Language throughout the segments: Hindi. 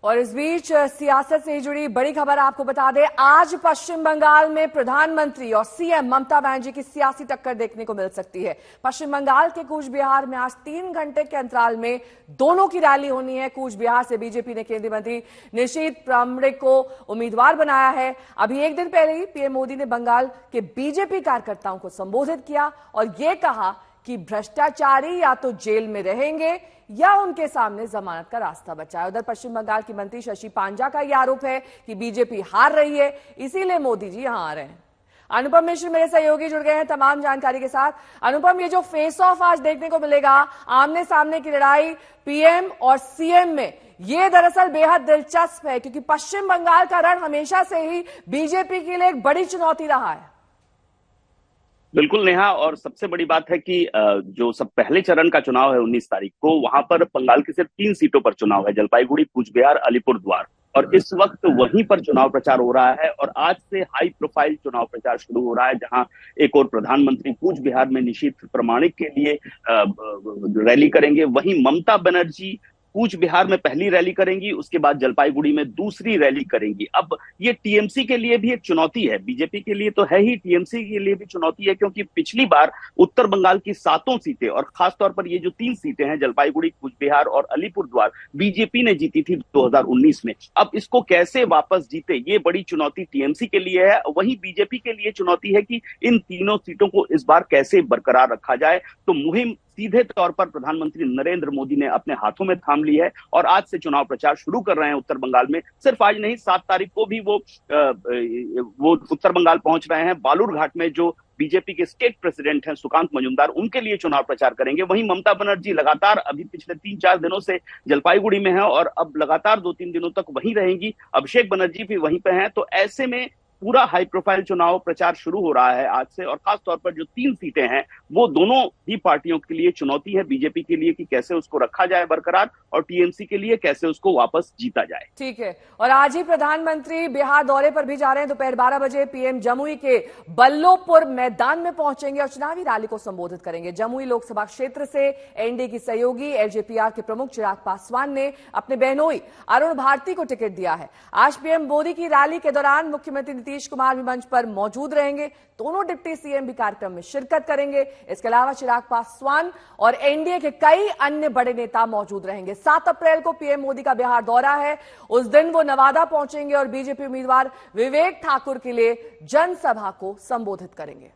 और इस बीच सियासत से जुड़ी बड़ी खबर आपको बता दें, आज पश्चिम बंगाल में प्रधानमंत्री और सीएम ममता बनर्जी की सियासी टक्कर देखने को मिल सकती है। पश्चिम बंगाल के कूच बिहार में आज 3 घंटे के अंतराल में दोनों की रैली होनी है। कूच बिहार से बीजेपी ने केंद्रीय मंत्री निशीथ प्रामाणिक को उम्मीदवार बनाया है। अभी एक दिन पहले ही पीएम मोदी ने बंगाल के बीजेपी कार्यकर्ताओं को संबोधित किया और यह कहा कि भ्रष्टाचारी या तो जेल में रहेंगे या उनके सामने जमानत का रास्ता बचा है। उधर पश्चिम बंगाल की मंत्री शशि पांजा का यह आरोप है कि बीजेपी हार रही है, इसीलिए मोदी जी यहां आ रहे हैं। अनुपम मिश्र मेरे सहयोगी जुड़ गए हैं तमाम जानकारी के साथ। अनुपम, ये जो फेस ऑफ आज देखने को मिलेगा, आमने सामने की लड़ाई पीएम और सीएम में, ये दरअसल बेहद दिलचस्प है क्योंकि पश्चिम बंगाल का रण हमेशा से ही बीजेपी के लिए एक बड़ी चुनौती रहा है। बिल्कुल नेहा, और सबसे बड़ी बात है कि जो सब पहले चरण का चुनाव है 19 तारीख को, वहां पर बंगाल की सिर्फ 3 सीटों पर चुनाव है, जलपाईगुड़ी, कूच बिहार, अलीपुरद्वार, और इस वक्त वहीं पर चुनाव प्रचार हो रहा है। और आज से हाई प्रोफाइल चुनाव प्रचार शुरू हो रहा है, जहां एक और प्रधानमंत्री कूच बिहार में निशीथ प्रामाणिक के लिए रैली करेंगे। वहीं ममता बनर्जी कूच बिहार में पहली रैली करेंगी, उसके बाद जलपाईगुड़ी में दूसरी रैली करेंगी। अब ये टीएमसी के लिए भी एक चुनौती है, बीजेपी के लिए तो है ही, टीएमसी के लिए भी चुनौती है, क्योंकि पिछली बार उत्तर बंगाल की 7 सीटें और खासतौर पर ये जो 3 सीटें हैं, जलपाईगुड़ी, कूच बिहार और अलीपुरद्वार, बीजेपी ने जीती थी 2019 में। अब इसको कैसे वापस जीते, ये बड़ी चुनौती टीएमसी के लिए है। वहीं बीजेपी के लिए चुनौती है कि इन तीनों सीटों को इस बार कैसे बरकरार रखा जाए। तो मुहिम सीधे तौर पर प्रधानमंत्री नरेंद्र मोदी ने अपने हाथों में थाम ली है और आज से चुनाव प्रचार शुरू कर रहे हैं उत्तर बंगाल में। सिर्फ आज नहीं, 7 तारीख को भी वो उत्तर बंगाल पहुंच रहे हैं। बालूरघाट में जो बीजेपी के स्टेट प्रेसिडेंट हैं सुकांत मजूमदार, उनके लिए चुनाव प्रचार करेंगे। वहीं ममता बनर्जी लगातार अभी पिछले 3-4 दिनों से जलपाईगुड़ी में है और अब लगातार 2-3 दिनों तक वहीं रहेंगी। अभिषेक बनर्जी भी वहीं पे हैं। तो ऐसे में पूरा हाई प्रोफाइल चुनाव प्रचार शुरू हो रहा है आज से, और खासतौर पर जो 3 सीटें हैं वो दोनों ही पार्टियों के लिए चुनौती है, बीजेपी के लिए कि कैसे उसको रखा जाए बरकरार, और टीएमसी के लिए कैसे उसको वापस जीता जाए। ठीक है, और आज ही प्रधानमंत्री बिहार दौरे पर भी जा रहे हैं। दोपहर 12 बजे पीएम जमुई के बल्लोपुर मैदान में पहुंचेंगे और चुनावी रैली को संबोधित करेंगे। जमुई लोकसभा क्षेत्र से एनडीए की सहयोगी एलजेपीआर के प्रमुख चिराग पासवान ने अपने बहनोई अरुण भारती को टिकट दिया है। आज पीएम मोदी की रैली के दौरान मुख्यमंत्री नीतीश कुमार भी मंच पर मौजूद रहेंगे। दोनों डिप्टी सीएम भी कार्यक्रम में शिरकत करेंगे। इसके अलावा चिराग पासवान और एनडीए के कई अन्य बड़े नेता मौजूद रहेंगे। 7 अप्रैल को पीएम मोदी का बिहार दौरा है, उस दिन वो नवादा पहुंचेंगे और बीजेपी उम्मीदवार विवेक ठाकुर के लिए जनसभा को संबोधित करेंगे।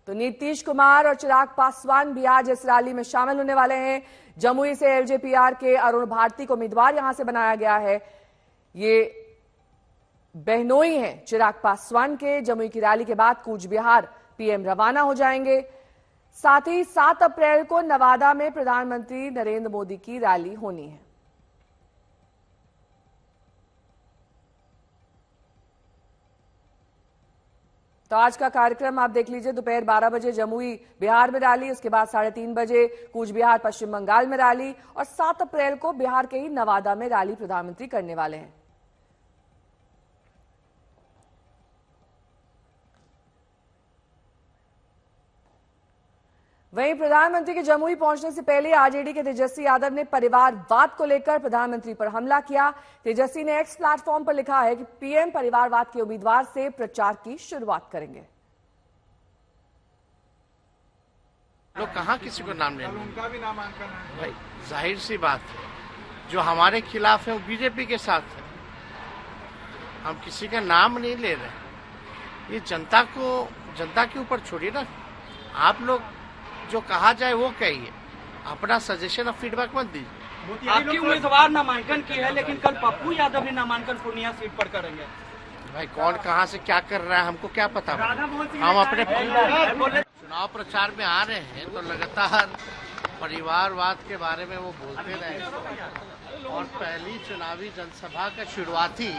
तो नीतीश कुमार और चिराग पासवान भी आज इस रैली में शामिल होने वाले हैं। जमुई से एलजेपीआर के अरुण भारती को उम्मीदवार यहां से बनाया गया है। ये बहनोई हैं चिराग पासवान के। जमुई की रैली के बाद कूच बिहार पीएम रवाना हो जाएंगे। साथ ही 7 अप्रैल को नवादा में प्रधानमंत्री नरेंद्र मोदी की रैली होनी है। तो आज का कार्यक्रम आप देख लीजिए। दोपहर 12 बजे जमुई बिहार में रैली, उसके बाद 3:30 बजे कूच बिहार पश्चिम बंगाल में रैली, और 7 अप्रैल को बिहार के ही नवादा में रैली प्रधानमंत्री करने वाले हैं। वहीं प्रधानमंत्री के जमुई पहुंचने से पहले आरजेडी के तेजस्वी यादव ने परिवारवाद को लेकर प्रधानमंत्री पर हमला किया। तेजस्वी ने एक्स प्लेटफॉर्म पर लिखा है कि पीएम परिवारवाद के उम्मीदवार से प्रचार की शुरुआत करेंगे। लोग कहां किसी को नाम लेंगे, उनका भी नामांकन है भाई, जाहिर सी बात है। जो हमारे खिलाफ है वो बीजेपी के साथ है, हम किसी का नाम नहीं ले रहे। ये जनता के ऊपर छोड़िए ना। आप लोग जो कहा जाए वो कहिए, अपना सजेशन और फीडबैक मत दीजिए। आपकी उम्मीदवार नामांकन की है, लेकिन कल पप्पू यादव भी नामांकन पूर्णिया सीट पर करेंगे। भाई कौन कहां से क्या कर रहा है हमको क्या पता। हम अपने चुनाव प्रचार में आ रहे हैं तो लगातार परिवारवाद के बारे में वो बोलते रहे, और पहली चुनावी जनसभा का शुरुआती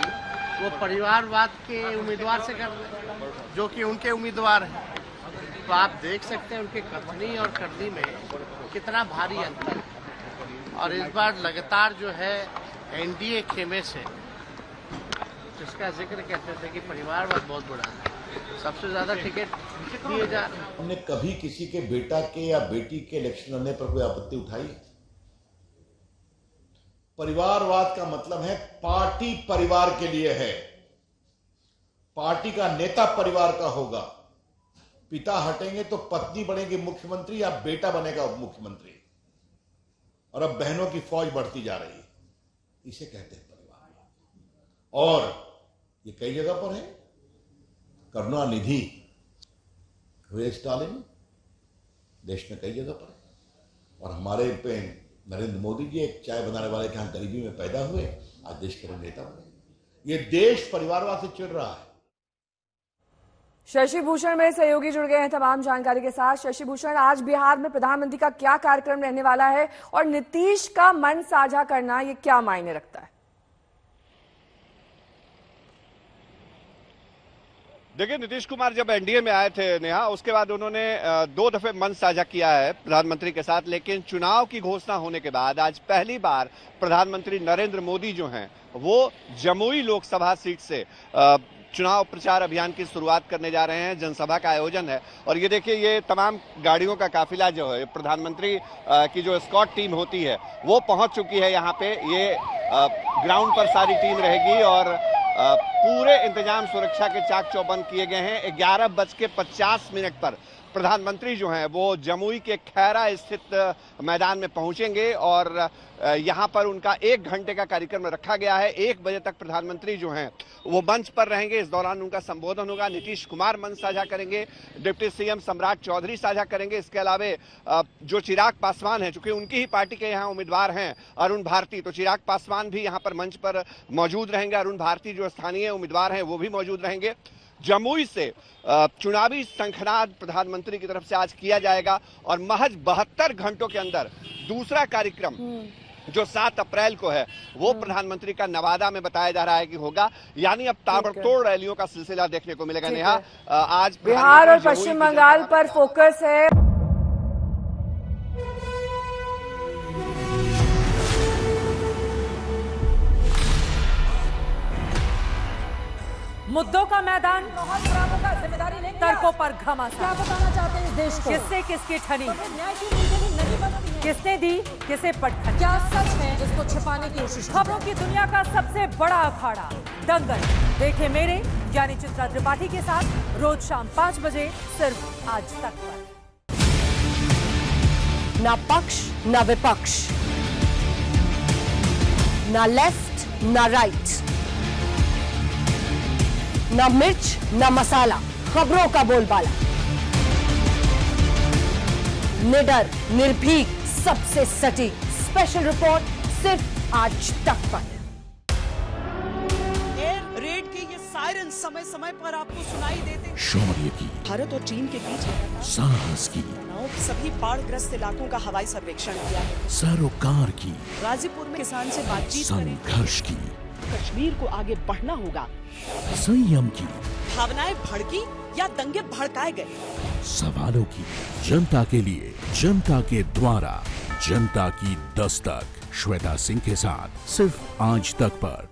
वो परिवारवाद के उम्मीदवार से कर रहे हैं जो कि उनके उम्मीदवार हैं। तो आप देख सकते हैं उनके कथनी और करनी में कितना भारी अंतर है। और इस बार लगातार जो है एनडीए खेमे से जिसका जिक्र कहते थे कि परिवारवाद बहुत बड़ा है, सबसे ज्यादा टिकट दिए जा रहे हैं। हमने कभी किसी के बेटा के या बेटी के इलेक्शन लड़ने पर कोई आपत्ति उठाई? परिवारवाद का मतलब है पार्टी परिवार के लिए है। पार्टी का नेता परिवार का होगा। पिता हटेंगे तो पत्नी बनेगी मुख्यमंत्री या बेटा बनेगा उप मुख्यमंत्री। और अब बहनों की फौज बढ़ती जा रही है। इसे कहते हैं परिवार। और ये कई जगह पर है। करुणानिधि स्टालिन देश में कई जगह पर है। और हमारे पे नरेंद्र मोदी जी एक चाय बनाने वाले के यहां गरीबी में पैदा हुए, आज देश के नेता बने। ये देश परिवारवाद से चिढ़ रहा है। शशि भूषण में सहयोगी जुड़ गए हैं तमाम जानकारी के साथ। शशि भूषण, आज बिहार में प्रधानमंत्री का क्या कार्यक्रम रहने वाला है और नीतीश का मन साझा करना ये क्या मायने रखता है? देखिए, नीतीश कुमार जब एनडीए में आए थे नेहा, उसके बाद उन्होंने 2 दफे मन साझा किया है प्रधानमंत्री के साथ। लेकिन चुनाव की घोषणा होने के बाद आज पहली बार प्रधानमंत्री नरेंद्र मोदी जो हैं वो जमुई लोकसभा सीट से चुनाव प्रचार अभियान की शुरुआत करने जा रहे हैं। जनसभा का आयोजन है और ये देखिए, ये तमाम गाड़ियों का काफिला जो है, प्रधानमंत्री की जो स्कॉट टीम होती है वो पहुंच चुकी है यहाँ पे। ये ग्राउंड पर सारी टीम रहेगी और पूरे इंतजाम सुरक्षा के चाक चौबंद किए गए हैं। 11:50 पर प्रधानमंत्री जो हैं वो जमुई के खैरा स्थित मैदान में पहुंचेंगे और यहां पर उनका 1 घंटे का कार्यक्रम रखा गया है। 1 बजे तक प्रधानमंत्री जो हैं वो मंच पर रहेंगे। इस दौरान उनका संबोधन होगा। नीतीश कुमार मंच साझा करेंगे, डिप्टी सीएम सम्राट चौधरी साझा करेंगे। इसके अलावा जो चिराग पासवान हैं, चूंकि उनकी ही पार्टी के यहाँ उम्मीदवार हैं अरुण भारती, तो चिराग पासवान भी यहाँ पर मंच पर मौजूद रहेंगे। अरुण भारती जो स्थानीय उम्मीदवार हैं वो भी मौजूद रहेंगे। जमुई से चुनावी शंखनाद प्रधानमंत्री की तरफ से आज किया जाएगा और महज 72 घंटों के अंदर दूसरा कार्यक्रम जो 7 अप्रैल को है वो प्रधानमंत्री का नवादा में बताया जा रहा है कि होगा। यानी अब ताबड़तोड़ रैलियों का सिलसिला देखने को मिलेगा। नेहा, आज बिहार और पश्चिम बंगाल पर फोकस है। मुद्दों का मैदान, जिम्मेदारी लेंगे। तर्कों पर घमासान। क्या बताना चाहते हैं इस देश को? किससे किसकी ठनी, न्याय की नीति नहीं बनती है। किसने दी किसे पटखनी, क्या सच है जिसको छिपाने की कोशिश? खबरों की दुनिया का सबसे बड़ा अखाड़ा दंगल देखे मेरे यानी चित्रा त्रिपाठी के साथ रोज शाम 5 बजे सिर्फ आज तक पर। ना पक्ष ना विपक्ष, ना लेफ्ट ना राइट, ना मिर्च ना मसाला, खबरों का बोलबाला, निडर निर्भीक सबसे सटीक स्पेशल रिपोर्ट सिर्फ आज तक पर। एयर रेड के ये सायरन समय समय पर आपको सुनाई देते। शौर्य की, भारत और चीन के बीच साहस की, सभी बाढ़ग्रस्त इलाकों का हवाई सर्वेक्षण किया है। सरोकार की, गाजीपुर में किसान से बातचीत करें। संघर्ष की, कश्मीर को आगे बढ़ना होगा। संयम की, भावनाएं भड़की या दंगे भड़काए गए, सवालों की, जनता के लिए, जनता के द्वारा, जनता की दस्तक। श्वेता सिंह के साथ सिर्फ आज तक पर।